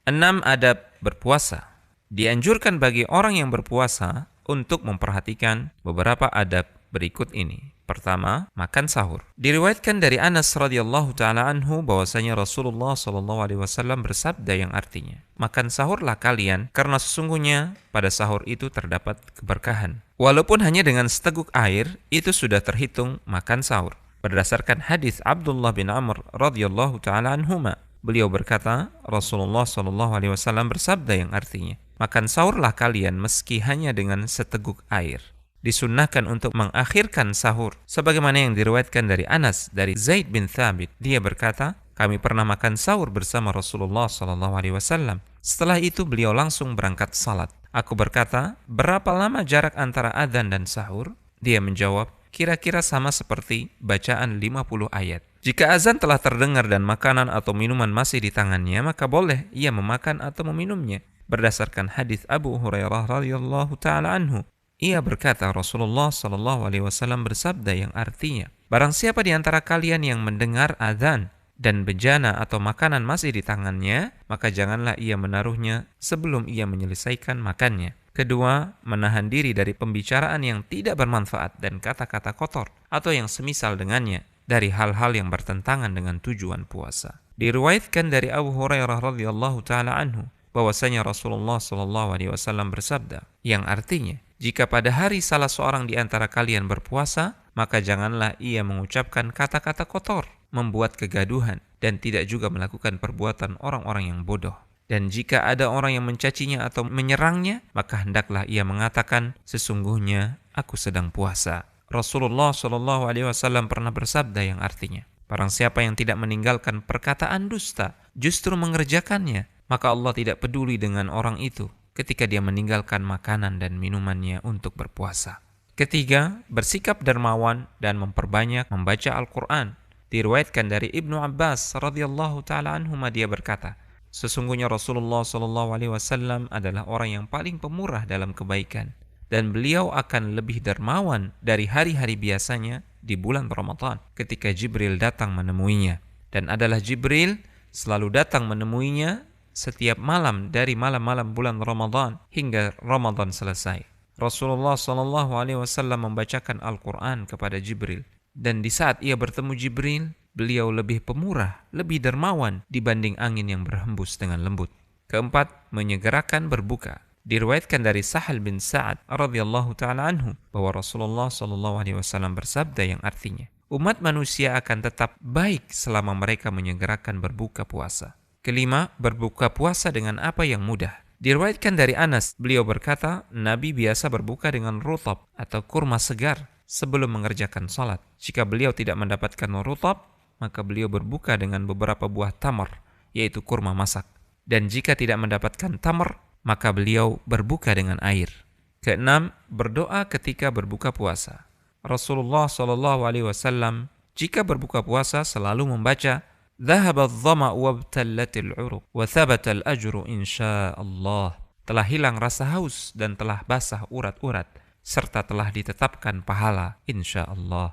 6 adab berpuasa. Dianjurkan bagi orang yang berpuasa untuk memperhatikan beberapa adab berikut ini. Pertama, makan sahur. Diriwayatkan dari Anas radhiyallahu taala anhu bahwasanya Rasulullah shallallahu alaihi wasallam bersabda yang artinya, "Makan sahurlah kalian karena sesungguhnya pada sahur itu terdapat keberkahan." Walaupun hanya dengan seteguk air, itu sudah terhitung makan sahur. Berdasarkan hadis Abdullah bin Amr radhiyallahu taala anhuma, beliau berkata, Rasulullah shallallahu alaihi wasallam bersabda yang artinya, "Makan sahurlah kalian meski hanya dengan seteguk air." Disunnahkan untuk mengakhirkan sahur sebagaimana yang diriwayatkan dari Anas dari Zaid bin Thabit. Dia berkata, kami pernah makan sahur bersama Rasulullah sallallahu alaihi wasallam. Setelah itu beliau langsung berangkat salat. Aku berkata, berapa lama jarak antara adzan dan sahur? Dia menjawab, kira-kira sama seperti bacaan 50 ayat. Jika azan telah terdengar dan makanan atau minuman masih di tangannya, maka boleh ia memakan atau meminumnya. Berdasarkan hadis Abu Hurairah radhiyallahu taala anhu, ia berkata, Rasulullah Shallallahu Alaihi Wasallam bersabda yang artinya, barang siapa di antara kalian yang mendengar azan dan bejana atau makanan masih di tangannya, maka janganlah ia menaruhnya sebelum ia menyelesaikan makannya. Kedua, menahan diri dari pembicaraan yang tidak bermanfaat dan kata-kata kotor atau yang semisal dengannya dari hal-hal yang bertentangan dengan tujuan puasa. Diriwayatkan dari Abu Hurairah radhiyallahu taala anhu bahwasanya Rasulullah Shallallahu Alaihi Wasallam bersabda, yang artinya, jika pada hari salah seorang di antara kalian berpuasa, maka janganlah ia mengucapkan kata-kata kotor, membuat kegaduhan, dan tidak juga melakukan perbuatan orang-orang yang bodoh. Dan jika ada orang yang mencacinya atau menyerangnya, maka hendaklah ia mengatakan, sesungguhnya aku sedang puasa. Rasulullah Shallallahu Alaihi Wasallam pernah bersabda yang artinya, barang siapa yang tidak meninggalkan perkataan dusta, justru mengerjakannya, maka Allah tidak peduli dengan orang itu ketika dia meninggalkan makanan dan minumannya untuk berpuasa. Ketiga, bersikap dermawan dan memperbanyak membaca Al-Quran. Diriwayatkan dari Ibnu Abbas radhiyallahu taala anhuma, dia berkata, sesungguhnya Rasulullah sallallahu alaihi wasallam adalah orang yang paling pemurah dalam kebaikan, dan beliau akan lebih dermawan dari hari-hari biasanya di bulan Ramadan ketika Jibril datang menemuinya, dan adalah Jibril selalu datang menemuinya setiap malam dari malam-malam bulan Ramadan hingga Ramadan selesai. Rasulullah sallallahu alaihi wasallam membacakan Al-Quran kepada Jibril, dan di saat ia bertemu Jibril, beliau lebih pemurah, lebih dermawan dibanding angin yang berhembus dengan lembut. Keempat, menyegerakan berbuka. Diriwayatkan dari Sahal bin Sa'ad radhiyallahu taala anhu bahwa Rasulullah sallallahu alaihi wasallam bersabda yang artinya, umat manusia akan tetap baik selama mereka menyegerakan berbuka puasa. Kelima, berbuka puasa dengan apa yang mudah. Diriwayatkan dari Anas, beliau berkata, Nabi biasa berbuka dengan rutab atau kurma segar sebelum mengerjakan salat. Jika beliau tidak mendapatkan rutab, maka beliau berbuka dengan beberapa buah tamar, yaitu kurma masak. Dan jika tidak mendapatkan tamar, maka beliau berbuka dengan air. Keenam, berdoa ketika berbuka puasa. Rasulullah SAW jika berbuka puasa selalu membaca, ذهب الظمأ وابتلت العروق وثبت الأجر إن شاء الله. Telah hilang rasa haus dan telah basah urat-urat serta telah ditetapkan pahala insya Allah.